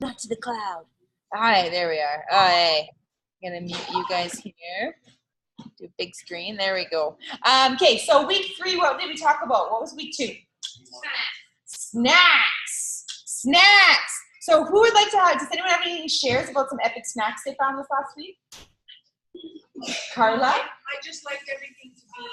Not to the cloud. Hi, there we are. Oh, hey. I'm gonna mute you guys here. Do a big screen. There we go. Okay, so week 3, what did we talk about? What was week 2? Snacks. So who would like to have, does anyone have any shares about some epic snacks they found this last week? Carla? I just liked everything to be,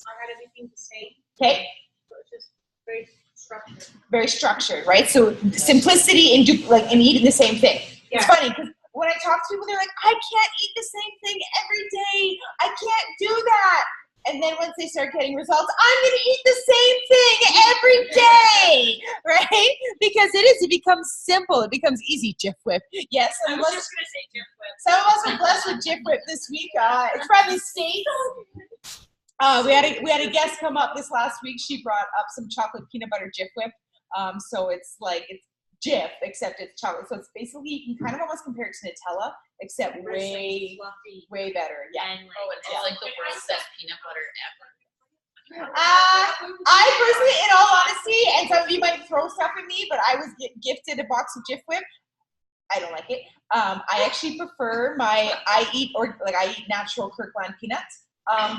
I had everything the same. Okay. So it's just very structured. Very structured, right? So simplicity and eating the same thing. Yeah. It's funny because when I talk to people, they're like, I can't eat the same thing every day. I can't do that. And then once they start getting results, I'm going to eat the same thing every day, right? Because it becomes simple. It becomes easy. Jif Whip. Yes. I was just going to say Jif Whip. Some of us were blessed with Jif Whip this week. It's from the States. We had a guest come up this last week. She brought up some chocolate peanut butter Jif Whip. So it's Jif, except it's chocolate. So it's basically, you can kind of almost compare it to Nutella, except way better. Yeah. And it's like the worst best peanut butter ever. I personally, in all honesty, and some of you might throw stuff at me, but I was gifted a box of Jif Whip. I don't like it. I actually prefer I eat natural Kirkland peanuts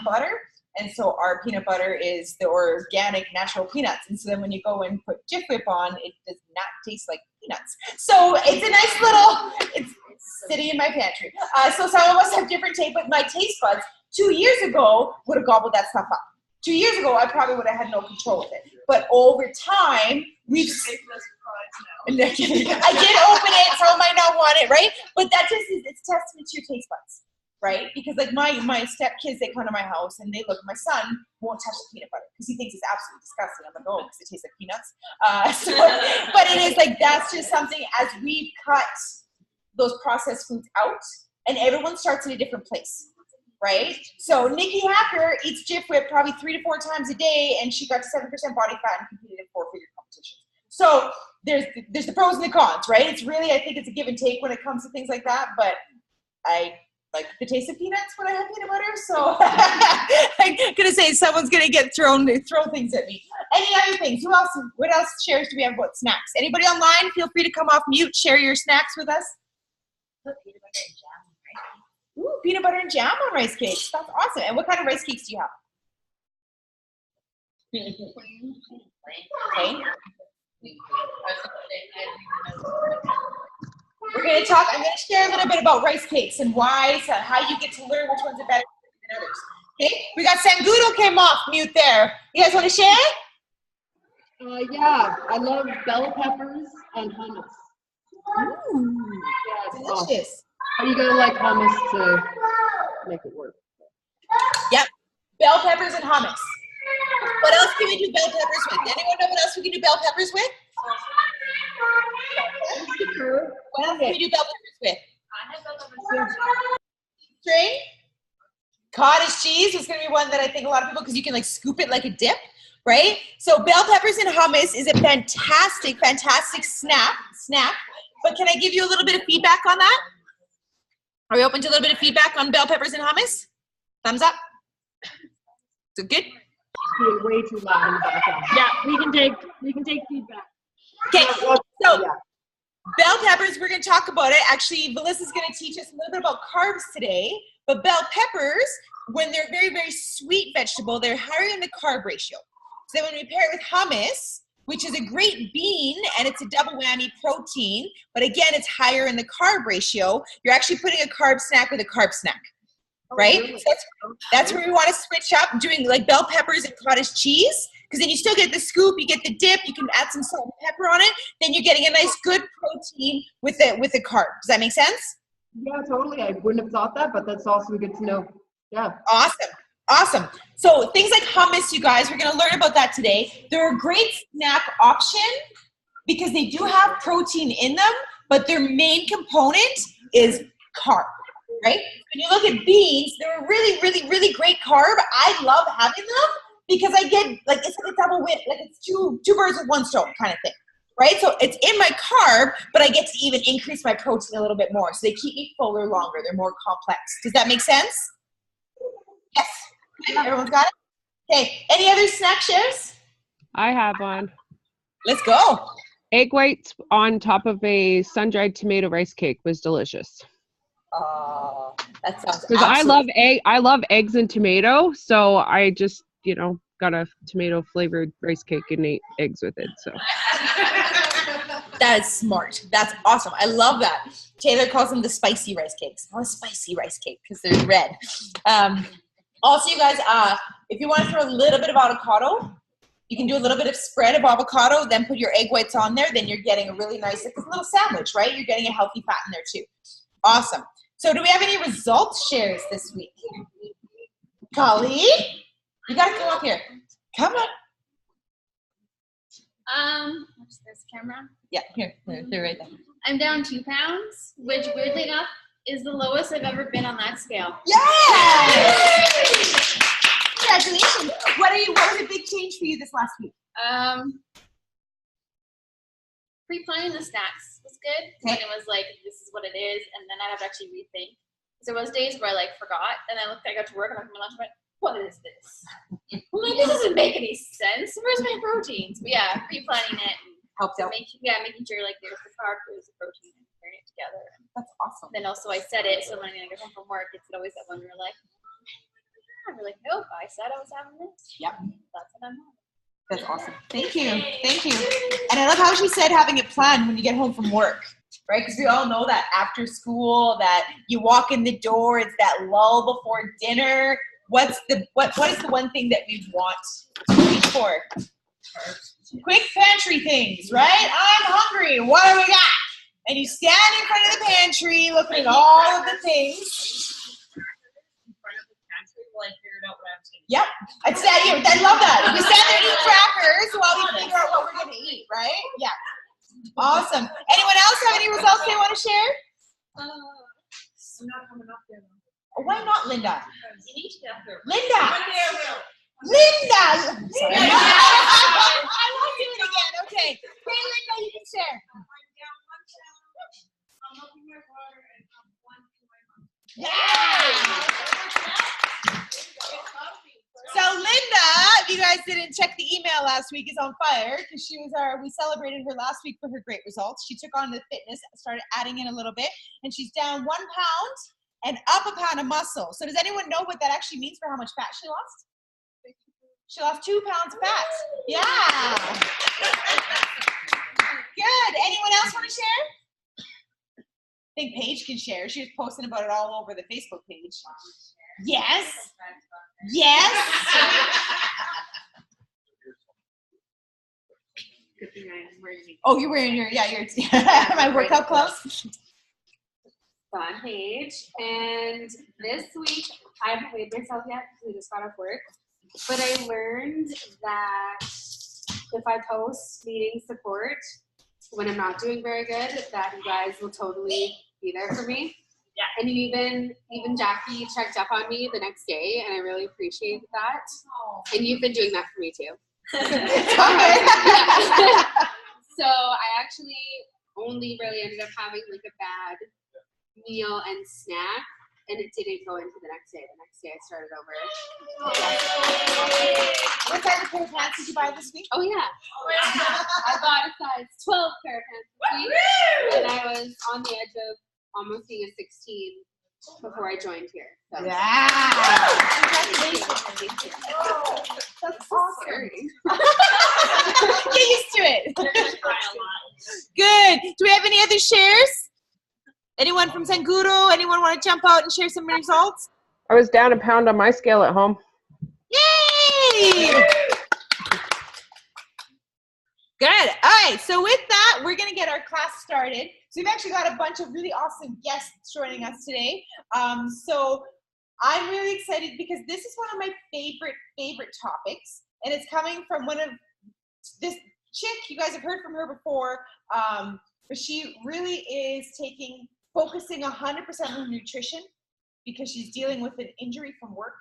butter. And so our peanut butter is the organic natural peanuts. And so then when you go and put Jif Whip on, it does not taste like peanuts. So it's a nice little, it's sitting in my pantry. So some of us have different taste, but my taste buds 2 years ago would have gobbled that stuff up. 2 years ago, I probably would have had no control with it. But over time, we've... I did open it, so I might not want it, right? But that just is, it's testament to your taste buds. Right? Because like my stepkids, they come to my house and they look, my son won't touch the peanut butter because he thinks it's absolutely disgusting. I'm like, oh, because it tastes like peanuts. But it is like, that's just something as we cut those processed foods out and everyone starts in a different place, right? So Nikki Hacker eats Jif Whip probably 3 to 4 times a day and she got to 7% body fat and competed in 4-figure competitions. So there's the pros and the cons, right? It's really, I think it's a give and take when it comes to things like that, but I like the taste of peanuts when I have peanut butter, so I'm gonna say someone's gonna throw things at me. Any other things? What else shares do we have about snacks? Anybody online? Feel free to come off mute, share your snacks with us. Peanut butter and jam on rice cakes. That's awesome. And what kind of rice cakes do you have? Plain. We're going to talk, I'm going to share a little bit about rice cakes and why, so how you get to learn which ones are better than others. Okay, we got Sangudo came off mute there. You guys want to share? Yeah, I love bell peppers and hummus. Ooh, yeah, delicious. How you got to like hummus to make it work? Yep, bell peppers and hummus. What else can we do bell peppers with? Anyone know what else we can do bell peppers with? What else can we do bell peppers with? I have bell peppers. String? Cottage cheese was going to be one that I think a lot of people, because you can like scoop it like a dip, right? So bell peppers and hummus is a fantastic snack. But can I give you a little bit of feedback on that? Are we open to a little bit of feedback on bell peppers and hummus? Thumbs up. So good? You're way too loud in the background. Yeah, we can take feedback. Okay, so bell peppers, we're going to talk about it. Actually, Melissa's going to teach us a little bit about carbs today. But bell peppers, when they're very, very sweet vegetable, they're higher in the carb ratio. So when we pair it with hummus, which is a great bean, and it's a double whammy protein, but again, it's higher in the carb ratio, you're actually putting a carb snack with a carb snack. Right? Really? So that's where we want to switch up, doing like bell peppers and cottage cheese, because then you still get the scoop, you get the dip, you can add some salt and pepper on it, then you're getting a nice good protein with the carb. Does that make sense? Yeah, totally. I wouldn't have thought that, but that's also good to know. Yeah. Awesome. So things like hummus, you guys, we're going to learn about that today. They're a great snack option because they do have protein in them, but their main component is carb. Right? When you look at beans, they're a really, really, really great carb. I love having them because I get like, it's like a double whip, like it's two birds with one stone kind of thing, right? So it's in my carb, but I get to even increase my protein a little bit more. So they keep me fuller longer. They're more complex. Does that make sense? Yes. Everyone's got it? Okay. Any other snack shares? I have one. Let's go. Egg whites on top of a sun-dried tomato rice cake was delicious. Oh, that sounds Because I love eggs and tomato, so I just, got a tomato flavored rice cake and ate eggs with it. So That is smart. That's awesome. I love that. Taylor calls them the spicy rice cakes. I want a spicy rice cake because they're red. Also, you guys, if you want to throw a little bit of avocado, you can do a little bit of spread of avocado, then put your egg whites on there. Then you're getting a really nice, like a little sandwich, right? You're getting a healthy fat in there too. Awesome. So do we have any results shares this week? Colleen, you got to come up here. Come on. What's this camera? Yeah, here. They're right there. I'm down 2 pounds, which weirdly enough is the lowest I've ever been on that scale. Yes! Congratulations. What was a big change for you this last week? Pre-planning the snacks was good. Okay. And it was like, this is what it is. And then I have to actually rethink. There was days where I forgot. And I got to work and I looked at my lunch and went, what is this? I'm like, this doesn't make any sense. Where's my proteins? But yeah, pre-planning it. And Helped out. making sure there's the carb, there's the protein, and putting it together. That's awesome. Then also I said it, so when I get home from work, it's always that one where we're like, we're like, nope, I said I was having this. Yep. That's what I'm having. That's awesome. Thank you. Thank you. And I love how she said having it planned when you get home from work, right? Because we all know that after school, that you walk in the door, it's that lull before dinner. What is the one thing that we want to reach for? Quick pantry things, right? I'm hungry. What do we got? And you stand in front of the pantry looking at all of the things. In front of the pantry while I figured out what I was going to Yep. I love that. We stand there and eat crackers while we figure out what we're going to eat, right? Yeah. Awesome. Anyone else have any results they want to share? I'm not coming up there. Oh, why not, Linda? You need to get up there. Linda! One day I will. Linda! Sorry. I won't do it again. Okay. Hey, Linda, you can share. I'm down 1 pound. I'm up in my water and I'm 1 to my mom. Yeah! So Linda, if you guys didn't check the email last week, is on fire because we celebrated her last week for her great results. She took on the fitness, started adding in a little bit, and she's down 1 pound and up a pound of muscle. So does anyone know what that actually means for how much fat she lost? She lost 2 pounds of fat. Yeah. Good. Anyone else want to share? I think Paige can share. She was posting about it all over the Facebook page. Yes. Yes. Good thing I'm wearing me. Oh, you're wearing your my workout clothes. On page, and this week I haven't weighed myself yet because I just got off work, but I learned that if I post needing support when I'm not doing very good, that you guys will totally be there for me. Yeah. And you even Jackie checked up on me the next day, and I really appreciate that. And you've been doing that for me too. So I actually only really ended up having a bad meal and snack, and it didn't go into the next day. The next day I started over. What size of pair of pants did you buy this week? Oh yeah. I bought a size 12 pair of pants this week, and I was on the edge of almost being a 16 before I joined here. So. Yeah. Congratulations. That's So awesome. scary. Get used to it. Good. Do we have any other shares? Anyone from Sanguro? Anyone want to jump out and share some results? I was down a pound on my scale at home. Yay! Good. All right. So with that, we're going to get our class started. So we've actually got a bunch of really awesome guests joining us today. So I'm really excited because this is one of my favorite topics. And it's coming from one of this chick. You guys have heard from her before. But she really is focusing 100% on her nutrition because she's dealing with an injury from work.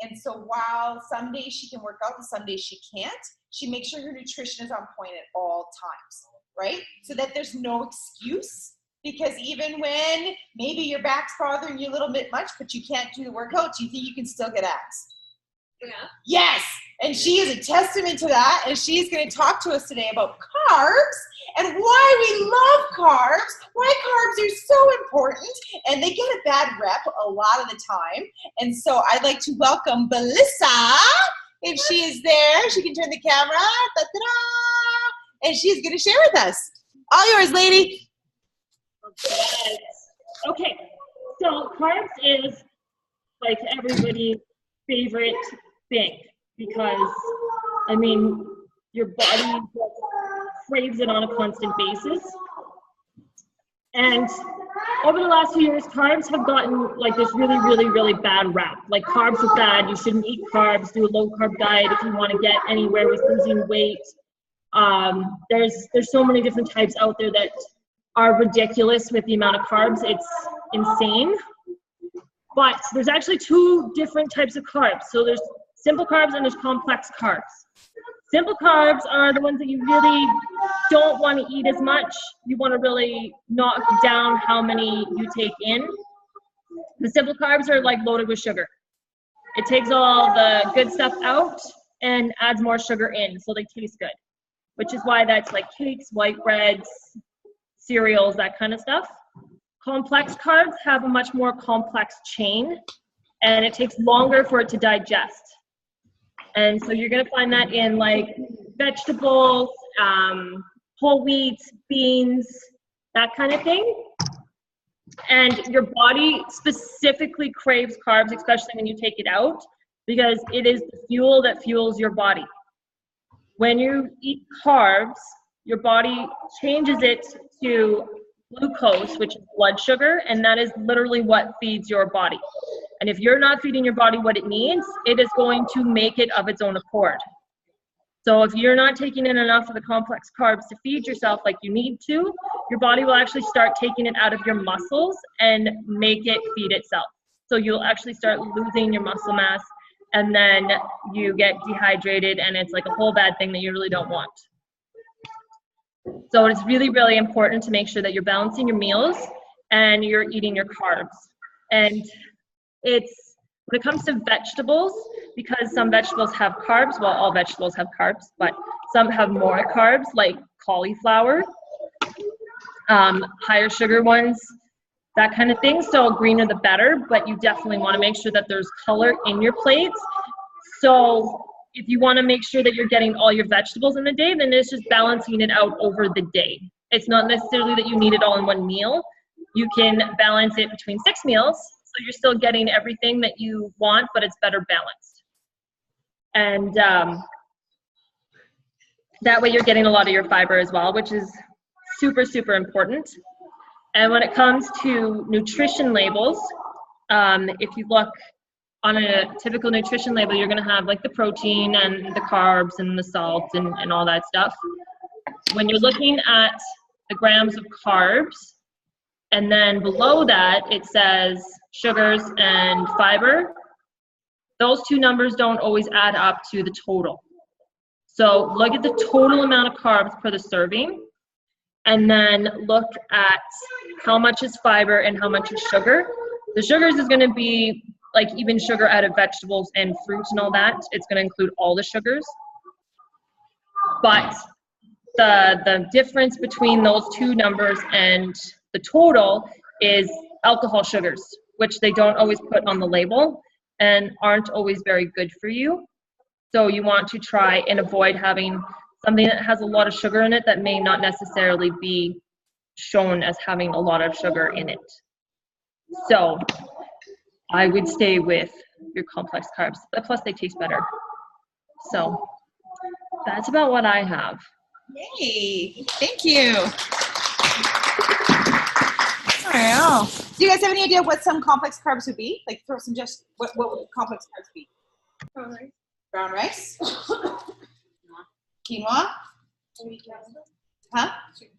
And so while some days she can work out and some days she can't, she makes sure her nutrition is on point at all times, right? So that there's no excuse, because even when maybe your back's bothering you a little bit much, but you can't do the workouts, you think you can still get abs. Yeah. Yes. And she is a testament to that. And she's going to talk to us today about carbs and why we love carbs, why carbs are so important. And they get a bad rep a lot of the time. And so I'd like to welcome Belissa. If she is there, she can turn the camera. Da-da-da. And she's going to share with us. All yours, lady. Okay, so carbs is like everybody's favorite thing because, I mean, your body craves it on a constant basis. And over the last few years, carbs have gotten like this really, really, really bad rap. Like carbs are bad, you shouldn't eat carbs, do a low carb diet if you want to get anywhere with losing weight. There's so many different types out there that are ridiculous with the amount of carbs. It's insane. But there's actually two different types of carbs. So there's simple carbs and there's complex carbs. Simple carbs are the ones that you really don't want to eat as much. You want to really knock down how many you take in. The simple carbs are like loaded with sugar. It takes all the good stuff out and adds more sugar in, so they taste good. Which is why that's like cakes, white breads, cereals, that kind of stuff. Complex carbs have a much more complex chain, and it takes longer for it to digest. And so you're going to find that in like vegetables, whole wheat, beans, that kind of thing. And your body specifically craves carbs, especially when you take it out, because it is the fuel that fuels your body. When you eat carbs, your body changes it to glucose, which is blood sugar, and that is literally what feeds your body. And if you're not feeding your body what it needs, it is going to make it of its own accord. So if you're not taking in enough of the complex carbs to feed yourself like you need to, your body will actually start taking it out of your muscles and make it feed itself. So you'll actually start losing your muscle mass, and then you get dehydrated, and it's like a whole bad thing that you really don't want. So it's really, really important to make sure that you're balancing your meals and you're eating your carbs. And it's, when it comes to vegetables, because some vegetables have carbs, well, all vegetables have carbs, but some have more carbs, like cauliflower, higher sugar ones, that kind of thing. So greener the better, but you definitely want to make sure that there's color in your plates. So if you want to make sure that you're getting all your vegetables in the day, then it's just balancing it out over the day. It's not necessarily that you need it all in one meal. You can balance it between 6 meals, so you're still getting everything that you want, but it's better balanced. And that way you're getting a lot of your fiber as well, which is super, super important. And when it comes to nutrition labels, if you look on a typical nutrition label, you're going to have like the protein and the carbs and the salt and all that stuff. When you're looking at the grams of carbs, and then below that it says sugars and fiber, those two numbers don't always add up to the total. So look at the total amount of carbs per the serving, and then look at how much is fiber and how much is sugar. The sugars is going to be like even sugar out of vegetables and fruits and all that. It's going to include all the sugars. But the difference between those two numbers and the total is alcohol sugars, which they don't always put on the label and aren't always very good for you. So you want to try and avoid having something that has a lot of sugar in it that may not necessarily be shown as having a lot of sugar in it. So I would stay with your complex carbs, but plus they taste better. So that's about what I have. Yay, thank you. All right. Do you guys have any idea what some complex carbs would be? Like throw some just, what would complex carbs be? Brown rice? Quinoa? Huh?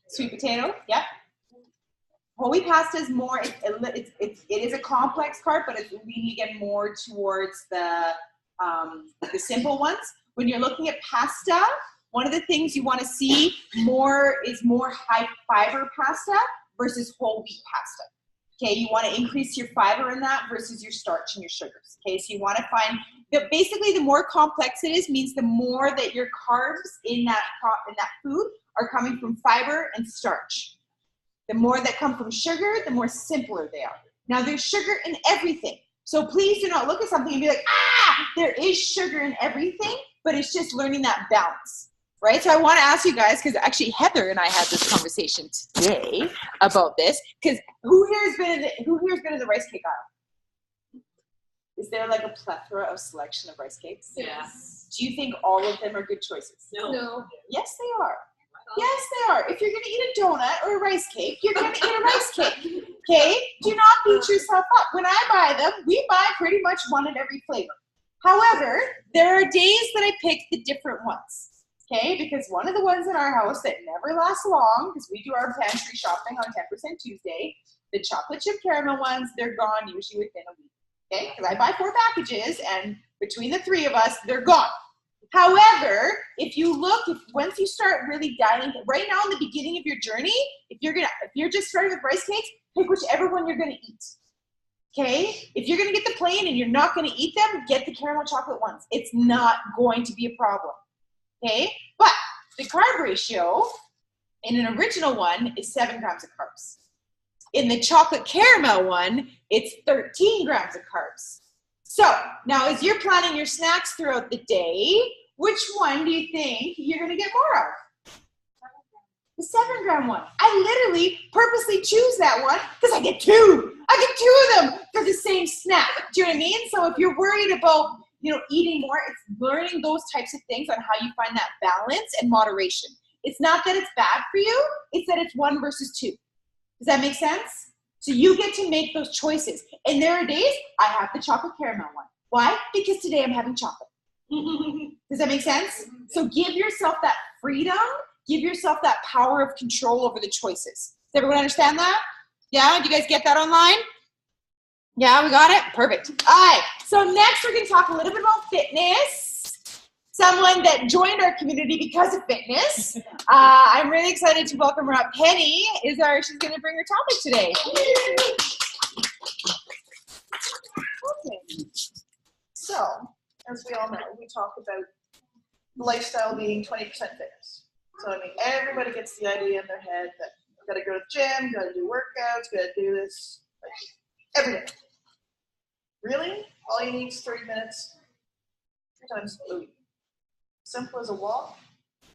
Sweet potato? Yep. Whole wheat pasta is more, it is a complex carb, but it's leaning again more towards the simple ones. When you're looking at pasta, one of the things you want to see more is more high fiber pasta versus whole wheat pasta. Okay, you want to increase your fiber in that versus your starch and your sugars. Okay, so you want to find that basically the more complex it is means the more that your carbs in that food are coming from fiber and starch. The more that come from sugar, the more simpler they are. Now there's sugar in everything. So please do not look at something and be like, there is sugar in everything, but it's just learning that balance. Right, so I want to ask you guys, because actually Heather and I had this conversation today about this. Because who here's been in the rice cake aisle? Is there like a plethora of selection of rice cakes? Yes. Do you think all of them are good choices? No. Yes, they are. Yes, they are. If you're going to eat a donut or a rice cake, you're going to eat a rice cake. Okay? Do not beat yourself up. When I buy them, we buy pretty much one of every flavor. However, there are days that I pick the different ones. Okay, because one of the ones in our house that never lasts long, because we do our pantry shopping on 10% Tuesday, the chocolate chip caramel ones, they're gone usually within a week. Okay, because I buy 4 packages, and between the 3 of us, they're gone. However, if you look, once you start really dialing, right now in the beginning of your journey, if you're just starting with rice cakes, pick whichever one you're going to eat. Okay, if you're going to get the plain and you're not going to eat them, get the caramel chocolate ones. It's not going to be a problem. Okay, but the carb ratio in an original one is 7 grams of carbs. In the chocolate caramel one, it's 13 grams of carbs. So now as you're planning your snacks throughout the day, which one do you think you're going to get more of? The 7 gram one. I literally purposely choose that one because I get 2. I get 2 of them for the same snack. Do you know what I mean? So if you're worried about eating more, it's learning those types of things on how you find that balance and moderation. It's not that it's bad for you, it's that it's 1 versus 2. Does that make sense? So you get to make those choices. And there are days I have the chocolate caramel one. Why? Because today I'm having chocolate. Does that make sense? So give yourself that freedom, give yourself that power of control over the choices. Does everyone understand that? Yeah, do you guys get that online? Yeah, we got it? Perfect. All right, so next we're going to talk a little bit about fitness. Someone that joined our community because of fitness. I'm really excited to welcome her up. Penny she's going to bring her topic today. Okay. So, as we all know, we talk about lifestyle being 20% fitness. So, I mean, everybody gets the idea in their head that you've got to go to the gym, you've got to do workouts, you've got to do this every day. Really? All you need is 30 minutes, 3 times a week. Simple as a walk.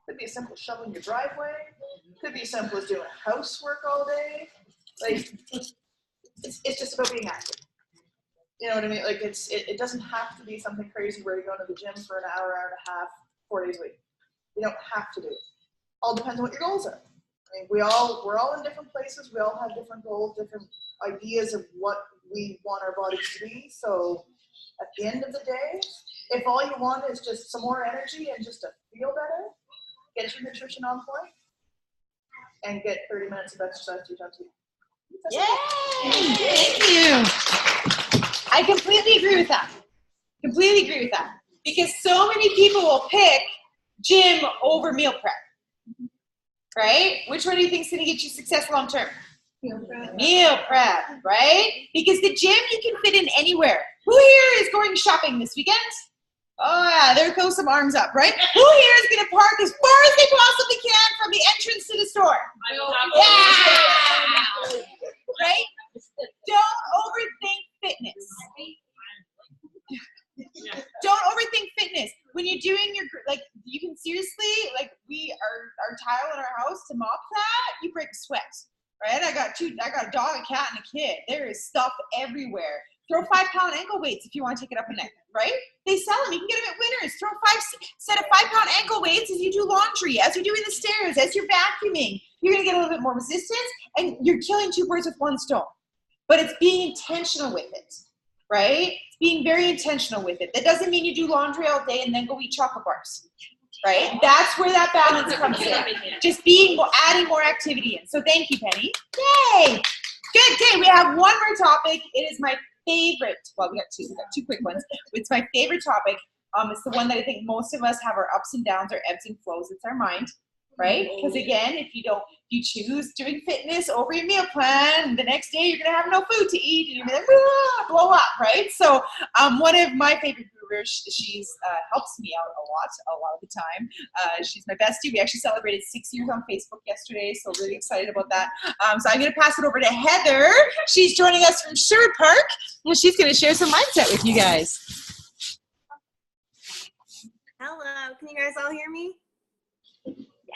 Could be as simple as shoveling your driveway. Could be as simple as doing housework all day. Like, it's just about being active. You know what I mean? Like, it doesn't have to be something crazy where you're going to the gym for an hour, hour and a half, 4 days a week. You don't have to do it. All depends on what your goals are. I mean, we're all in different places. We all have different goals, different ideas of what we want our bodies to be. So at the end of the day, if all you want is just some more energy and just to feel better, get your nutrition on point and get 30 minutes of exercise 2 times a week. Yay! Thank you. I completely agree with that. Because so many people will pick gym over meal prep. Right? Which one do you think is going to get you success long term? Meal prep, right? Because the gym you can fit in anywhere. Who here is going shopping this weekend? Oh yeah, there goes some arms up, right? Who here is going to park as far as they possibly can from the entrance to the store? Yeah! Right? Don't overthink fitness. Don't overthink fitness. When you're doing your, you can seriously, our tile in our house, to mop that, you break a sweat, right? I got a dog, a cat, and a kid. There is stuff everywhere. Throw 5-pound ankle weights if you want to take it up a neck, right? They sell them. You can get them at Winners. Throw 5 set of 5-pound ankle weights as you do laundry, as you're doing the stairs, as you're vacuuming. You're going to get a little bit more resistance, and you're killing 2 birds with 1 stone. But it's being intentional with it, right? It's being very intentional with it. That doesn't mean you do laundry all day and then go eat chocolate bars, right? That's where that balance comes in. Just adding more activity in. So thank you, Penny. Yay! Good. Okay, we have one more topic. It is my favorite. Well, we got 2 quick ones. It's my favorite topic. It's the one that I think most of us have our ups and downs, our ebbs and flows. It's our mind. right? Because again, if you choose doing fitness over your meal plan, the next day you're gonna have no food to eat, and you're gonna blow up, right? So one of my favorite gurus, she's helps me out a lot of the time. She's my bestie. We actually celebrated 6 years on Facebook yesterday, so really excited about that. So I'm gonna pass it over to Heather. She's joining us from Sherwood Park, and she's gonna share some mindset with you guys. Hello, can you guys all hear me?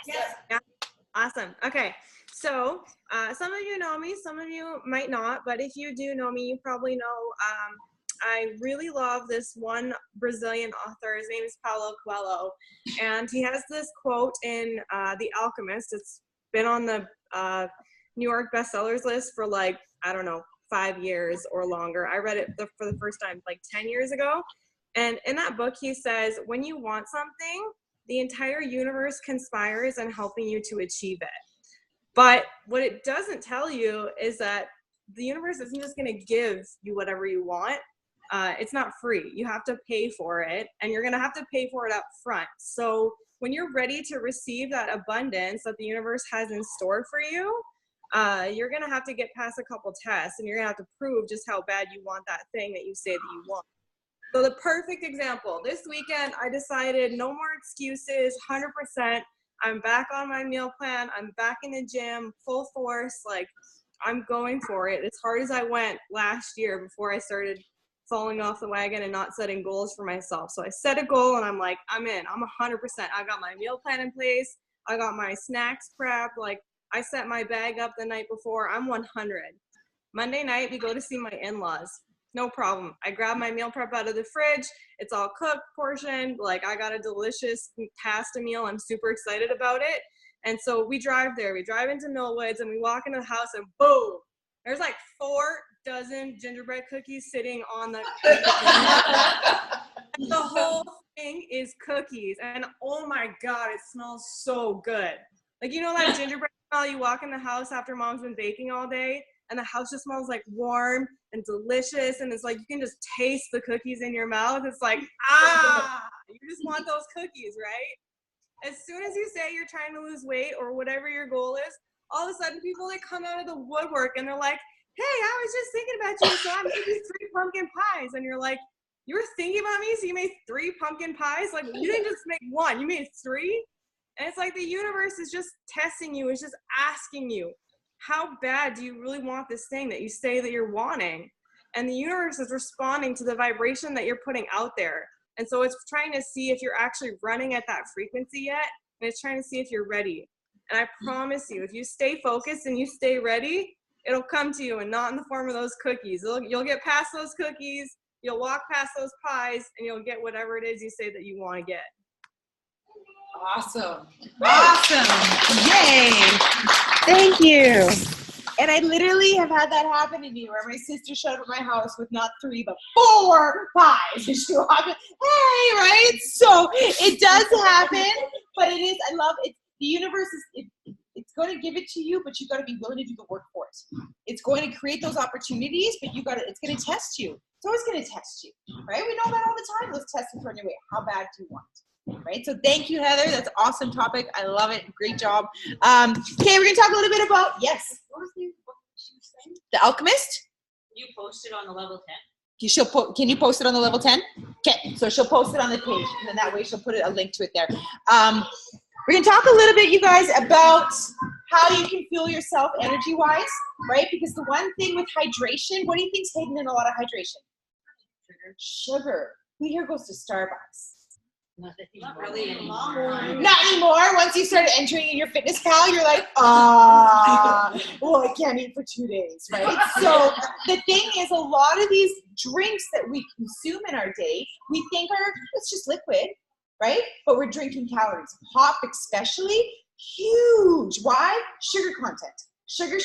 Yes. Yeah. Awesome. Okay, so some of you know me, some of you might not, but if you do know me, you probably know I really love this one Brazilian author. His name is Paulo Coelho, and he has this quote in The Alchemist. It's been on the New York bestsellers list for like, I don't know, 5 years or longer. I read it for the first time like 10 years ago. And in that book, he says, when you want something, the entire universe conspires in helping you to achieve it. But what it doesn't tell you is that the universe isn't just going to give you whatever you want. It's not free. You have to pay for it, and you're going to have to pay for it up front. So when you're ready to receive that abundance that the universe has in store for you, you're going to have to get past a couple tests, and you're going to have to prove just how bad you want that thing that you say that you want. So the perfect example, this weekend I decided no more excuses, 100%. I'm back on my meal plan. I'm back in the gym, full force. Like, I'm going for it. As hard as I went last year before I started falling off the wagon and not setting goals for myself. So I set a goal and I'm like, I'm in. I'm 100%. I got my meal plan in place. I got my snacks prepped. Like, I set my bag up the night before. I'm 100. Monday night, we go to see my in-laws. No problem. I grab my meal prep out of the fridge. It's all cooked, portioned. Like, I got a delicious pasta meal. I'm super excited about it. And so we drive there. We drive into Millwoods and we walk into the house and boom, there's like 4 dozen gingerbread cookies sitting on the the whole thing is cookies. And oh my God, it smells so good. Like, you know that gingerbread smell? You walk in the house after mom's been baking all day and the house just smells like warm and delicious, and it's like you can just taste the cookies in your mouth. It's like, you just want those cookies, right? As soon as you say you're trying to lose weight or whatever your goal is, all of a sudden people like come out of the woodwork and they're like, hey, I was just thinking about you, so I made these 3 pumpkin pies. And you're like, you were thinking about me, so you made 3 pumpkin pies? Like, you didn't just make 1, you made 3? And it's like the universe is just testing you, it's just asking you, how bad do you really want this thing that you say that you're wanting? And the universe is responding to the vibration that you're putting out there. And so it's trying to see if you're actually running at that frequency yet, and it's trying to see if you're ready. And I promise you, if you stay focused and you stay ready, it'll come to you, and not in the form of those cookies. You'll get past those cookies, you'll walk past those pies, and you'll get whatever it is you say that you want to get. Awesome. Awesome. Yay. Thank you. And I literally have had that happen to me where my sister showed up at my house with not 3, but 4 pies. And she walked in, hey, right? So it does happen, but it is, I love it. The universe is, it's going to give it to you, but you've got to be willing to do the work for it. It's going to create those opportunities, but it's going to test you. It's always going to test you, right? We know that all the time. Those tests are thrown your way. How bad do you want? Right, so thank you, Heather. That's an awesome topic. I love it. Great job. Okay, we're gonna talk a little bit about What was the book she was saying? The Alchemist. You posted on the level 10. Can you post it on the level 10? Okay, so she'll post it on the page, and then that way she'll put a link to it there. We're gonna talk a little bit, you guys, about how you can fuel yourself energy-wise, right? Because the one thing with hydration, what do you think's hidden in a lot of hydration? Sugar. Who here goes to Starbucks? Not really anymore. Not anymore. Once you started entering in your fitness pal, you're like, well, I can't eat for 2 days, right? So the thing is, a lot of these drinks that we consume in our day, we think it's just liquid, right? But we're drinking calories. Pop especially, huge. Why? Sugar content. Sugar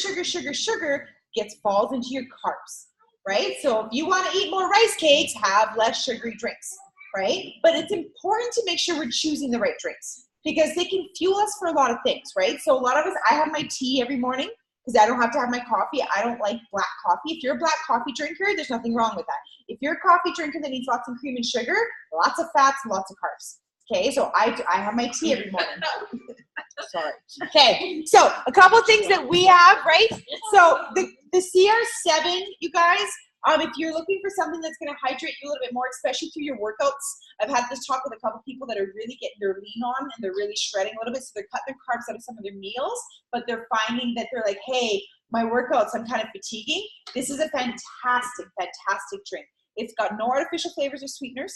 falls into your carbs, right? So if you want to eat more rice cakes, have less sugary drinks. Right? But it's important to make sure we're choosing the right drinks because they can fuel us for a lot of things, right? So a lot of us, I have my tea every morning because I don't have to have my coffee. I don't like black coffee. If you're a black coffee drinker, there's nothing wrong with that. If you're a coffee drinker that needs lots of cream and sugar, lots of fats and lots of carbs. Okay, so I have my tea every morning. Sorry. Okay, so a couple things that we have, right? So the CR7, you guys, if you're looking for something that's going to hydrate you a little bit more, especially through your workouts, I've had this talk with a couple people that are really getting their lean on and they're really shredding a little bit, so they're cutting their carbs out of some of their meals, but they're finding that they're like, hey, my workouts, I'm kind of fatiguing. This is a fantastic, fantastic drink. It's got no artificial flavors or sweeteners.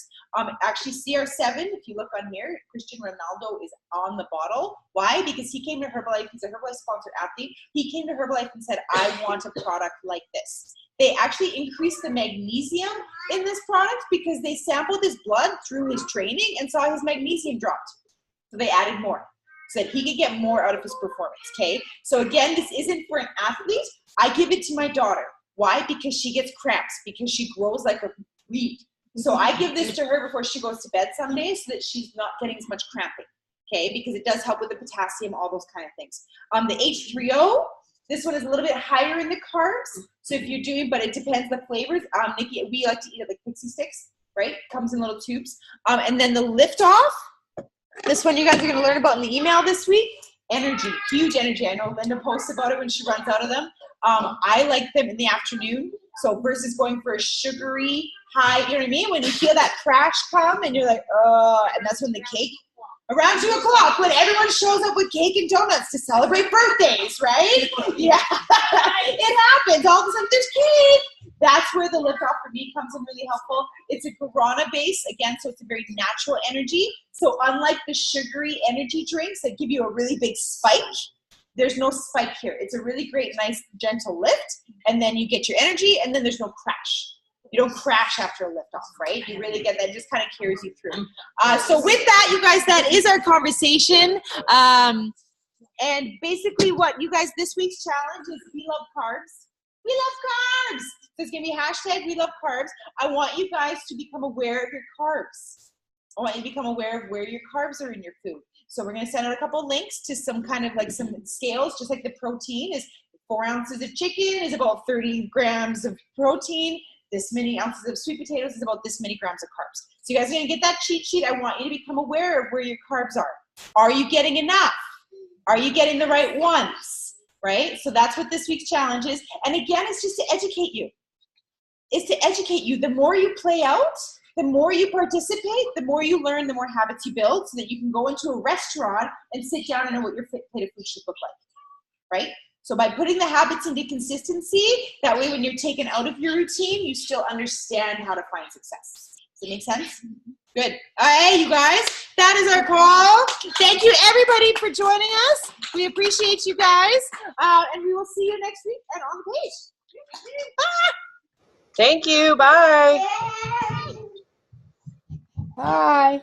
Actually, CR7, if you look on here, Cristiano Ronaldo is on the bottle. Why? Because he came to Herbalife. He's a Herbalife sponsored athlete. He came to Herbalife and said, I want a product like this. They actually increased the magnesium in this product because they sampled his blood through his training and saw his magnesium dropped. So they added more so that he could get more out of his performance, okay? So again, this isn't for an athlete. I give it to my daughter. Why? Because she gets cramps, because she grows like a weed. So I give this to her before she goes to bed some days so that she's not getting as much cramping, okay? Because it does help with the potassium, all those kind of things. The H3O, this one is a little bit higher in the carbs. So if you're doing, but it depends the flavors. Nikki, we like to eat it like pixie sticks, right? Comes in little tubes. And then the Lift Off, this one you guys are gonna learn about in the email this week. Energy, huge energy. I know Linda posts about it when she runs out of them. I like them in the afternoon. So versus going for a sugary high, you know what I mean? When you feel that crash come and you're like, and that's when the cake, around 2 o'clock, when everyone shows up with cake and donuts to celebrate birthdays, right? Yeah, it happens. All of a sudden there's cake. That's where the Lift Off for me comes in really helpful. It's a guarana base, again, so it's a very natural energy. So unlike the sugary energy drinks that give you a really big spike, there's no spike here. It's a really great, nice, gentle lift, and then you get your energy, and then there's no crash. You don't crash after a lift off, right? You really get that, it just kind of carries you through. So with that, you guys, that is our conversation. And basically what you guys, this week's challenge is we love carbs. We love carbs. So it's going to be hashtag we love carbs. I want you guys to become aware of your carbs. I want you to become aware of where your carbs are in your food. So we're going to send out a couple links to some kind of like some scales, just like the protein is 4 ounces of chicken is about 30 grams of protein. This many ounces of sweet potatoes is about this many grams of carbs. So you guys are going to get that cheat sheet. I want you to become aware of where your carbs are. Are you getting enough? Are you getting the right ones? Right? So that's what this week's challenge is. And again, it's just to educate you. It's to educate you. The more you play out, the more you participate, the more you learn, the more habits you build so that you can go into a restaurant and sit down and know what your plate of food should look like. Right? So by putting the habits into consistency, that way when you're taken out of your routine, you still understand how to find success. Does that make sense? Good. All right, you guys, that is our call. Thank you, everybody, for joining us. We appreciate you guys, and we will see you next week and on the page. Bye. Thank you. Bye. Bye.